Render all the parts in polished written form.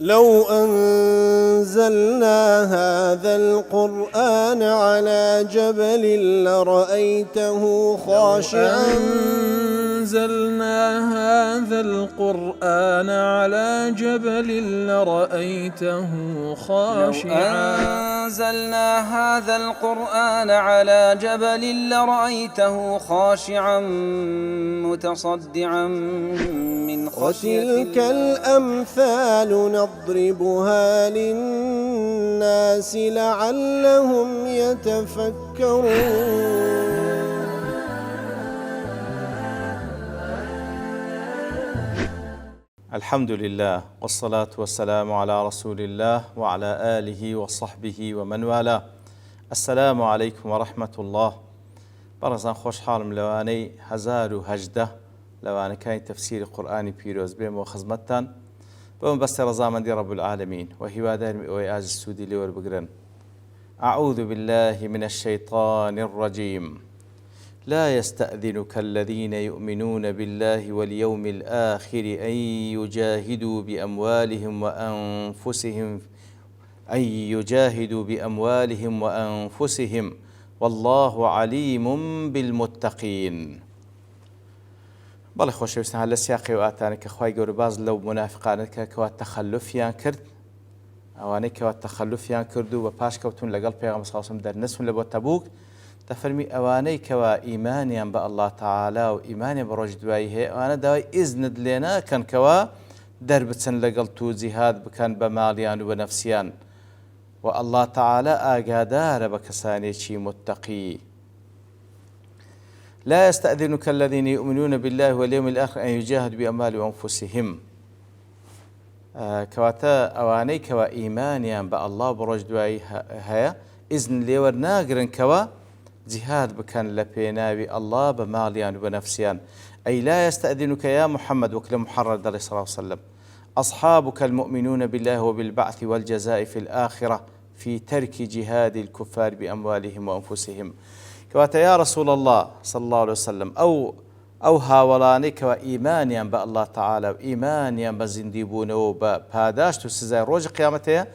لو أنزلنا هذا القرآن على جبل لرأيته خاشعا أنزلنا هذا القرآن على جبل لرأيته خاشعا أنزلنا هذا القرآن على جبل لرأيته خاشعا متصدعا من خشية وتلك الأمثال نضربها للناس لعلهم يتفكرون. الحمد لله والصلاة والسلام على رسول الله وعلى آله وصحبه ومن والاه. السلام عليكم ورحمة الله. برزان خوش حالم لواني 1018 لواني كان تفسير قرآني بيروز بيم وخزمتان بوم بس رزامن دي رب العالمين وهي دار وياز السودي لور بقرن. أعوذ بالله من الشيطان الرجيم. لا يستأذنك الذين يؤمنون بالله واليوم الآخر أن يجاهدوا بأموالهم وأنفسهم والله عليم بالمتقين. بەڵێ خۆشەویستان لە سیاقی و ئاتانێک کە خوای گەورە باز لەو منافقانەکە کەوا تەخەلوفیان کرد، ئەوانەی کەوا تەخەلوفیان کرد و بە پاش کەوتون لەگەڵ پێغەمبەر صلی الله علیه و سلم دەرنەچون لە بۆ تەبوک، دەفەرمی ئەوانەی کەوا ئیمانیان بە ئەڵڵا تەعالا و ئیمانیان بە ڕۆژ دوایی هەیە، ئەوانە داوای ئیزنت لێ ناکەن کەوا دەربچن لەگەڵ تو جیهاد بکەن بە ماڵیان و بە نەفسیان، و ئەڵڵا تەعالا ئاگادارە بە کەسانێکی متەقی. لا يستأذنك الذين يؤمنون بالله واليوم الآخر أن يجاهدوا بأموالهم وأنفسهم. كواتا أواني كوا إيمانيان بالله بروج دواي هيا إذن ليور ناقرن كوا جهاد بكان لبيناوي الله بماليان وبنفسيان. أي لا يستأذنك يا محمد وكل محرر عليه الصلاة والسلام أصحابك المؤمنون بالله وبالبعث والجزاء في الآخرة في ترك جهاد الكفار بأموالهم وأنفسهم. كواتا يا رسول الله صلى الله عليه وسلم أو هاولاني كوا إيمانيان بالله تعالى وإيمانيان بزنديبون وبهاداشت وسزاي روج قيامته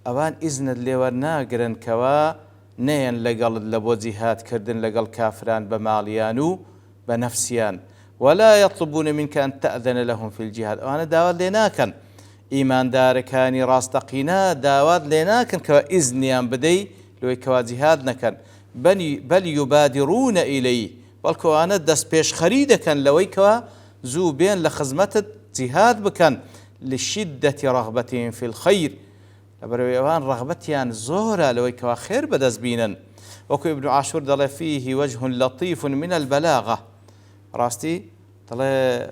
أوان إذن اللي ورناقرن كوا نين لقل لبو جهاد كردن لقل كافران بماليانو بنفسيان ولا يطلبون منك أن تأذن لهم في الجهاد. وأنا داود لناكن إيمان داركاني راستقينا داود لناكن كوا إذنيان بدي لو كوا جهاد نكن بل يبادرون إليه والكوانا دس بيش خريدة كان لويكوا زو بين لخزمة جهاد بكان لشدة رغبتهم في الخير لبرويوان رغبتيان زورا لويكوا خير بدز بينا. وكو ابن عاشور دل فيه وجه لطيف من البلاغة راستي دل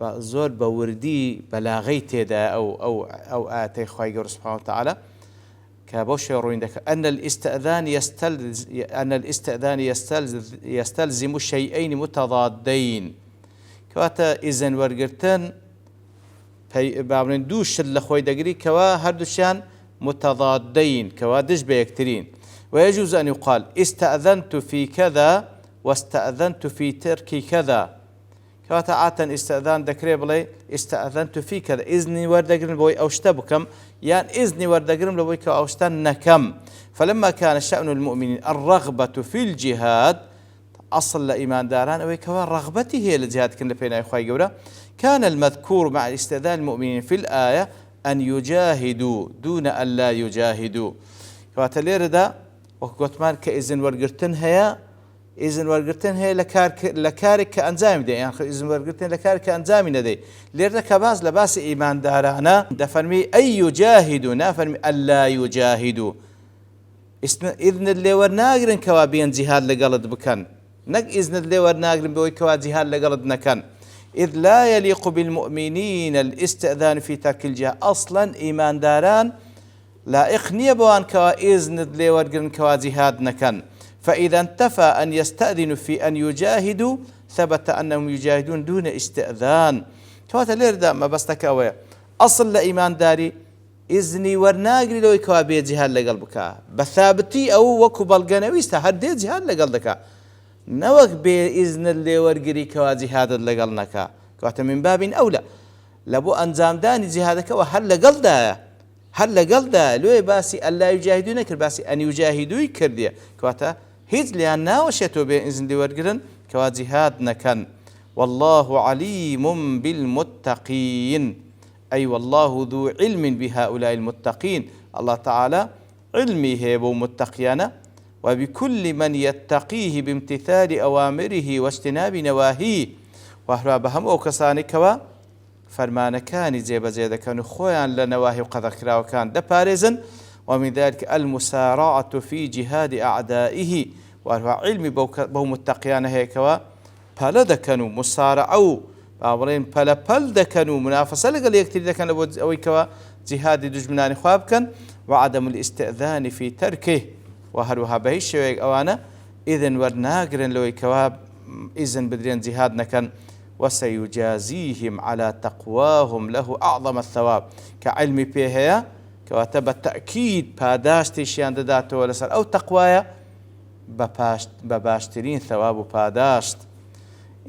زور بوردي بلاغيتي دا أو آتي خواهي سبحانه وتعالى كابوش رويندك أن الاستئذان يستلزم شيئين متضادين. كواتا إذن ورقرتن بابن دوش لخوي دقري كوا هردوشان متضادين كوا دش بيكترين. ويجوز أن يقال استأذنت في كذا واستأذنت في ترك كذا. كواتا عاتا استأذان دكري بلي استأذنت في كذا إذني وردقرن بوي أوشتبكم يعني إذني وردقرن بوي أوشتن نكم. فلما كان شأن المؤمنين الرغبة في الجهاد أصل لإيمان داران ويكوا رغبته هي الجهاد كنا فينا إخوائي قولا كان المذكور مع استئذان المؤمنين في الآية أن يجاهدوا دون أن لا يجاهدوا. كواتا ليردا وكوتمان كإذن ورقرتن هيا إذن ورقرتن هي لكارك كأنزامي دي يعني إذن ورقرتن لكارك كأنزامي ندي ليردا كباز لباس إيمان دارانا دفرمي أي يجاهدوا نافرمي ألا يجاهدوا إذن اللي ورناقرن كوابين جهاد لقلد بكان نق إذن اللي ورناقرن بوي كوا جهاد لقلد نكان إذ لا يليق بالمؤمنين الاستئذان في ترك الجهاد أصلا إيمان داران لا إخنية بوان كوا إذن اللي ورقرن كوا جهاد نكان. فإذا انتفى أن يستأذنوا في أن يجاهدوا ثبت أنهم يجاهدون دون استئذان. كواتا ليردا ما بستكاوية أصل لإيمان داري إذني ورناقري لو يكوا بي جهاد لقلبك بثابتي أو وكو بلغانويستا هردي جهاد لقلبك نوك بإذن اللي ورقري كوا جهاد لقلنك كواتا من باب أولى لبو ئەنجامدانی جیهادەکەەوە هەر لەگەڵدا لێ باسی ئەلا یوجاهیدوو نەکرد باسی ئەن یوجاهیدووی کردیە کەواتە هیچ لیان ناوەشێتەوە بێ ئیزن وەرگرن کەوا جیهاد نەکەن والله عليم بالمتقين أي والله ذو علم بهؤلاء المتقين الله تعالى علمي هيبو متقيانا وبكل من يتقيه بامتثال أوامره واجتناب نواهيه وهرا بهم أو كساني كوا فرمان كان جيب زيادة كانوا خويا لنواهي وقدر كراو كان دبارزا ومن ذلك المسارعة في جهاد أعدائه وهو علمي بو متقيانا هيكوا پەلە دەکەن و مسارعە و باڵێن پەلەپەل دەکەن و منافەسە لەگەڵ یەکتری دەکەن بۆ ئەوەی کەوە جیهادی دوژمنانی خوا بکەن وعدم الاستئذان في تركه وهروها بە هیچ شێوەیەک ئەوانە ئیذن وەرناگرن لەوەی کەوا ئیزن بدرێن جیهاد نەکەن وسيجازيهم على تقواهم له أعظم الثواب كعلمي بيهيا كواتە بە تەئکید پاداشتیشیان دەداتەوە لەسەر ئەو تەقوایە بە باشترین ثواب و پاداشت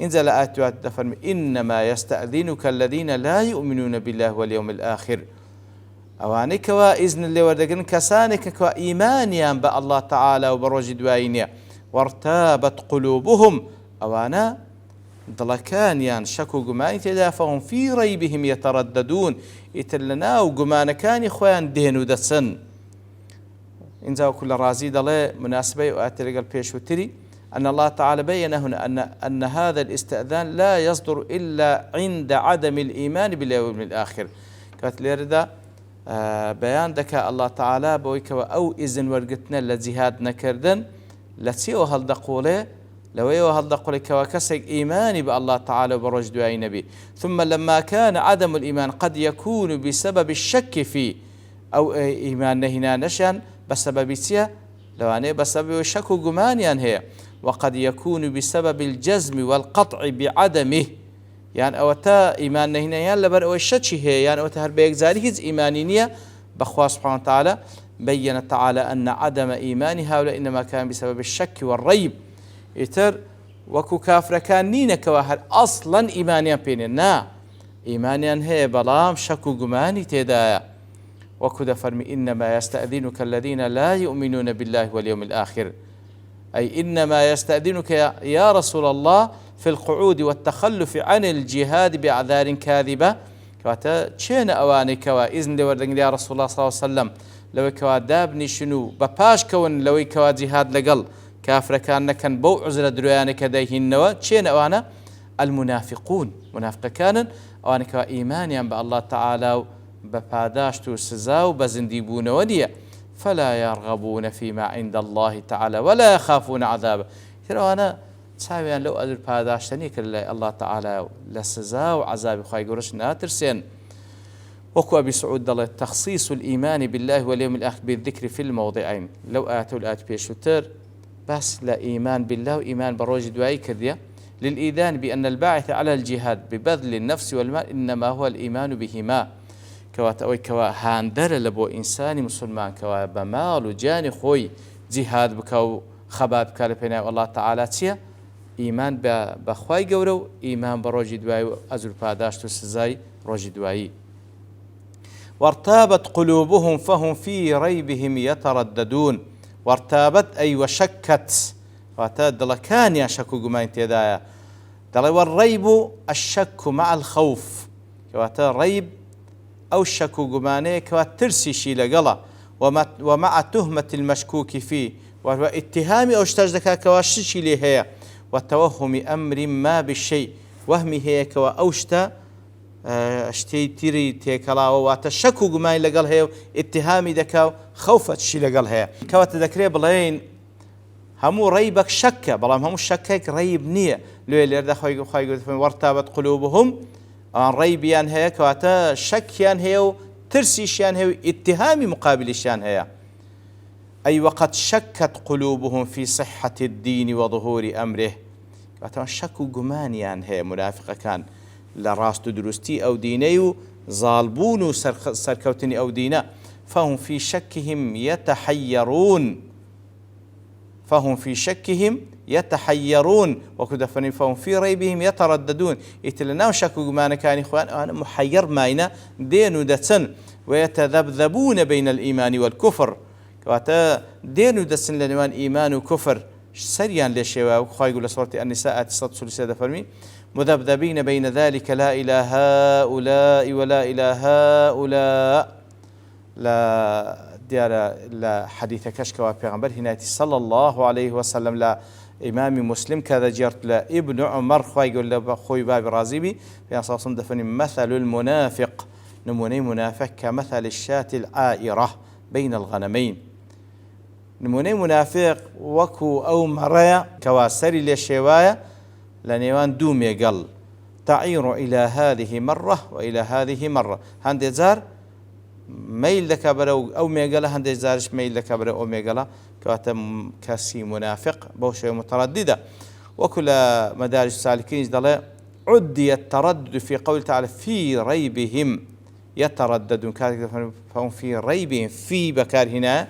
إنزل الآيات دفرم إنما يستأذنك الذين لا يؤمنون بالله واليوم الآخر أواني كوا إذن اللي وردقن كسانك كوا إيمانيان بالله تعالى وبروج دوائنيا وارتابت قلوبهم أوانا دلكانيان شكو قماني تدا فهم في ريبهم يترددون إتلنا وقمان كان إخوان دينو دسن إنزا كل رازي دلي مناسبة وآتي البيش وتري أن الله تعالى بين هنا أن هذا الاستئذان لا يصدر إلا عند عدم الإيمان باليوم الآخر كانت ليردا بيان دكا الله تعالى بويكوا أو إذن ورقتنا لجهاد نكردن لتسيو هالدقولة لو هالدقولة كواكسك إيماني بالله تعالى وبرج دعاء النبي ثم لما كان عدم الإيمان قد يكون بسبب الشك فيه أو إيمان هنا نشان بسبب سيا لو أنا بسبب الشك وجمانيان هي وقد يكون بسبب الجزم والقطع بعدمه يعني أوتا إيمان هنا يعني لبر أو الشك هي يعني أوتا هربيك زاريز إيمانية بخوا سبحانه وتعالى بين تعالى أن عدم إيمان هؤلاء إنما كان بسبب الشك والريب يتر وكو كافر كان نينا كواهر أصلا إيمانيا بيننا إيمانيا هي بلام شك وجماني تدايا وكذا فرمي إنما يستأذنك الذين لا يؤمنون بالله واليوم الآخر أي إنما يستأذنك يا رسول الله في القعود والتخلف عن الجهاد بأعذار كاذبة كواتا تشين أواني كوا إذن لوردن يا رسول الله صلى الله عليه وسلم لو كوا دابني شنو بباش كون لو كوا جهاد لقل كافر كان بو عزل درويان كديه النوا تشين أوانا المنافقون منافق كان أواني كوا إيمانيا بالله تعالى بپاداشت و سزا و بزندی بوونەوە فلا يرغبون فيما عند الله تعالى ولا يخافون عذابه تروانا تساويان لو أدر پاداشتنی کرد الله تعالى لسزا و عذاب خواهی گورش ناترسين وكو أبي سعود دل تخصيص الإيمان بالله واليوم الآخر بالذكر في الموضعين لو آتوا الآت بيشوتر بس لا إيمان بالله وإيمان بروج دعائي كذية للإيذان بأن الباعث على الجهاد ببذل النفس والمال إنما هو الإيمان بهما كوات أوي كوا هاندر لبو إنساني مسلمان كوا بمال وجاني خوي جهاد بكو خباب كالبنا والله تعالى تيا إيمان بخواي جورو إيمان بروج دواي أزر باداشت وسزاي روج دواي وارتابت قلوبهم فهم في ريبهم يترددون وارتابت أي وشكت واتاد لكان يشكو جماين تيدايا دل والريب الشك مع الخوف كواتا ريب أو الشك جمانه كواترسي شي لقلا ومع تهمة المشكوك فيه وهو اتهام أو اشتجدك كواششي لهي وتوهم أمر ما بالشيء وهمي هي كوا أوشتا اشتي تيري تيكلا واتشك جمان لقل هي اتهامي دكاو خوفت شي لقل هي كوات ذكري بلين همو ريبك شك بلام همو شكك ريب نية لو اللي رد خوي وارتابت قلوبهم أن ريبيان هي كواتا شكيان هي ترسيشيان هي اتهامي مقابلشيان هي أي وقد شكت قلوبهم في صحة الدين وظهور أمره كواتا شكوا جمانيان هي منافقة كان لراست درستي أو ديني ظالبون سركوتني أو دينا فهم في شكهم يتحيرون فهم في شكهم يتحيرون وكدفني فهم في ريبهم يترددون يتلنا شكوا ما كان إخوان أنا محير ماينا دين دتسن ويتذبذبون بين الإيمان والكفر كواتا دين دتسن لنوان إيمان وكفر سريان لشيوا وخا يقول سورة النساء 136 فرمي مذبذبين بين ذلك لا إله هؤلاء ولا إله هؤلاء لا ديار لا حديث كشكوا بيغمبر هناتي صلى الله عليه وسلم لا إمام مسلم كذا جرت لا ابن عمر خا يقول له خوي باب رازيبي في أساس دفني مثل المنافق نموني منافق كمثل الشاة العائرة بين الغنمين نموني منافق وكو أو مريا كواسري للشواية لنيوان دومي قل تعير إلى هذه مرة وإلى هذه مرة هندي زار ميل لك برو أو ميقلا هندي زارش ميل لك برو أو ميقلا كواتم كاسي منافق بوشي مترددة وكل مدارج السالكين ضل عدي التردد في قول تعالى في ريبهم يترددون فهم في ريبهم في بكار هنا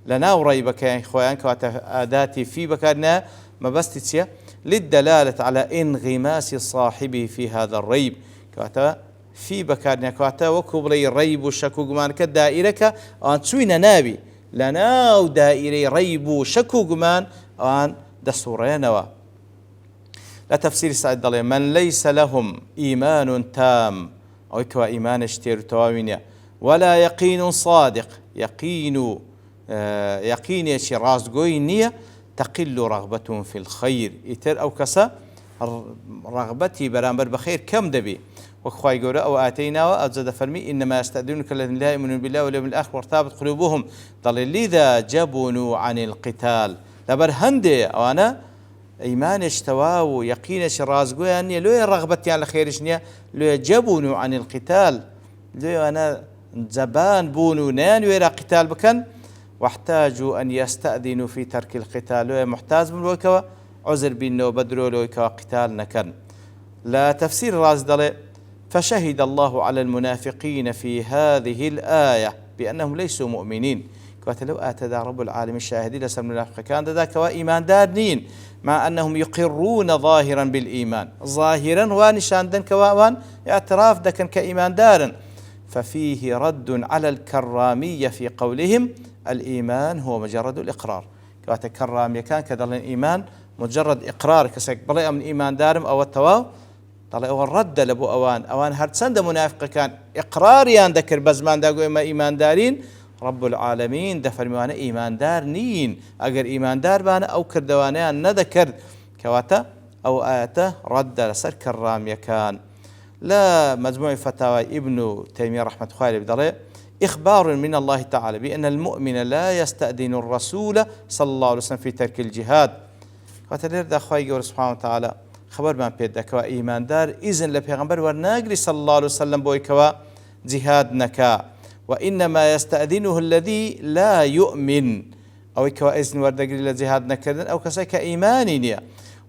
لنا وريبك يا إخوان كواتي في بكارنا ما بس تسيا للدلالة على انغماس صاحبه في هذا الريب كواتا في بكارنا كواتا وكبري الريب والشكو قمان كدائرك أن تسوينا نابي لنا ودائري ريب وشكو قمان أن دستورين لا تفسير سعيد ضلي من ليس لهم إيمان تام أو كوا إيمان اشتير تواوينيا ولا يقين صادق يقين راس قوينية تقل رغبتهم في الخير يتر أو كسا رغبتي برامبر بخير كم دبي وخواي قولا أو آتينا وأزد فرمي إنما يستأذنك الذين لا يؤمنون بالله واليوم الآخر وارتابت قلوبهم ضل لذا جبنوا عن القتال لبر هندي أو أنا إيمان اشتواو يقينش راس قوينية لو رغبتي على خيرشنية لو جبنوا عن القتال لو أنا زبان بونو نان ويرا قتال بكن واحتاجوا أن يستأذنوا في ترك القتال محتاج من وكوا عذر بينه بدروا لوكوا قتال نكن لا تفسير راز دلي فشهد الله على المنافقين في هذه الآية بأنهم ليسوا مؤمنين كوات لو آتى رب العالمين الشاهدين لسم المنافق كان ذاك وإيمان دارنين مع أنهم يقرون ظاهرا بالإيمان ظاهرا ونشان دن كوان اعتراف دكن كإيمان دارا ففيه رد على الكرامية في قولهم الإيمان هو مجرد الإقرار كوات كرامية كان كذا الإيمان مجرد إقرار كسك بلي من إيمان دارم أو التواو طلع هو الرد لبو أوان هرتسند منافق كان إقراريان ذكر بزمان داقو إما إيمان دارين رب العالمين دفر موانا إيمان دار نين أجر إيمان دار بانا أو كردوانيان نذكر كواتا أو آياته رد لسر كرامية كان لا مجموع فتاوى ابن تيمية رحمة الله بدري إخبار من الله تعالى بأن المؤمن لا يستأذن الرسول صلى الله عليه وسلم في ترك الجهاد وتلير دا أخوائي سبحانه وتعالى خبر من بيدك وإيمان دار إذن لبيغمبر ورناقري صلى الله عليه وسلم بويكوا جهاد نكا وإنما يستأذنه الذي لا يؤمن أو كوا إذن وردقري لجهاد نكردن أو كسك إيمانينيا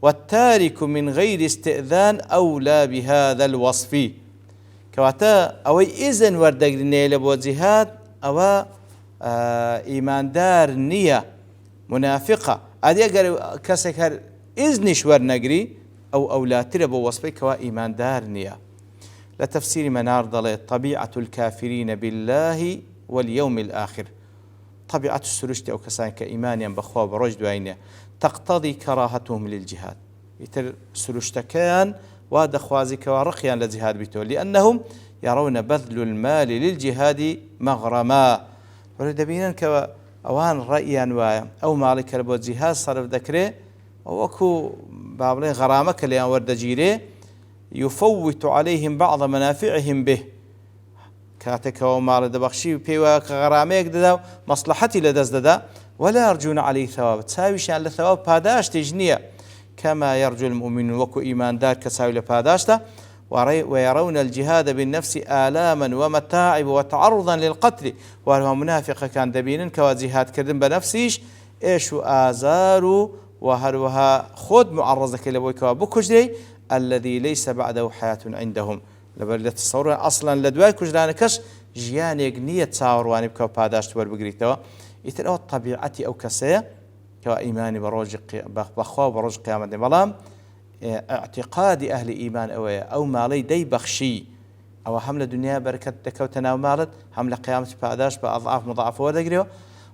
والتارك من غير استئذان أولى بهذا الوصف كواتا أو إذن وردقري نيلبو جهاد أو إيمان دار نية منافقة أدي أقر كسكر إذنش ورنقري أو أولاتر بو وصفي كوا إيمان دار نية لتفسير منار ضل طبيعة الكافرين بالله واليوم الآخر طبيعة السرشت أو كسان كإيمانيا بخوا برجد وعينيا تقتضي كراهتهم للجهاد يتر سرشت كان وهذا خوازي كوا رقيا للجهاد بيتو لأنهم يرون بذل المال للجهاد مغرما ورد بينا كوا أوان رأيان وايا أو مالك ربو الجهاد صرف ذكره وكو بابلي غرامك اللي ورد جيري يفوت عليهم بعض منافعهم به كاتك ومال دبخشي بيوا غراميك ددا مصلحتي لدزددا ولا يرجون عليه ثواب تساوي شان لثواب باداش تجنيه كما يرجو المؤمن وكو إيمان دار كساوي لباداشته ويرون الجهاد بالنفس آلاما ومتاعب وتعرضا للقتل وهو منافق كان دبينا كواجهاد كردن بنفسيش إيش آزار وهروها خود معرضك لبويك وبكجري الذي ليس بعده حياة عندهم لبرد تصور أصلا لدواي كجرانكش جيانيك نية تصور واني بكو باداشت وربقريتوا يتلو الطبيعة أو كسية كإيمان بخوا بروج قيامة بلام اعتقاد أهل إيمان أو مالي دي بخشي أو حملة دنيا بركة دكوتنا ومالت حملة قيامة باداش بأضعاف مضاعفة ودقريو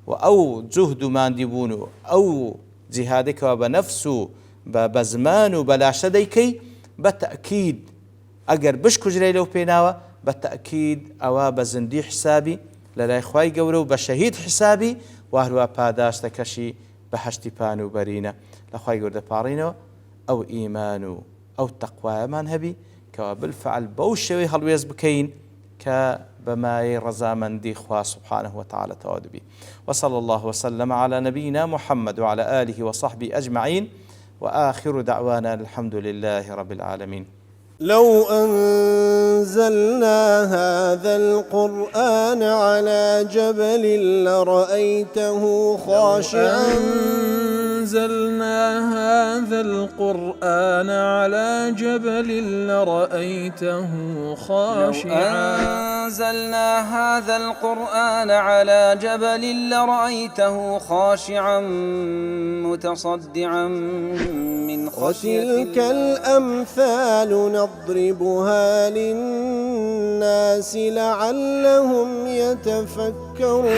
أو جهد ما نديبونه أو جهادك وبنفسه بزمان وبلاش ديكي بالتأكيد أجر بشكو جري لو بيناوة بالتأكيد أو بزندي حسابي للا إخوائي قولوا بشهيد حسابي وهروا باداش تكشي بحشتي بانو برينا لأخوائي قولوا بارينو أو إيمانو أو تقوى من هبي كوا بالفعل بوشوي هلويز بكين كبماي رزامن دي خوا سبحانه وتعالى تودبي. وصلى الله وسلم على نبينا محمد وعلى آله وصحبه أجمعين وآخر دعوانا الحمد لله رب العالمين. لو أنزلنا هذا القرآن على جبل لرأيته خاشعا أنزلنا هذا القرآن على جبل لرأيته خاشعا أنزلنا هذا القرآن على جبل لرأيته خاشعا متصدعا من خشية وتلك الأمثال نضربها للناس لعلهم يتفكرون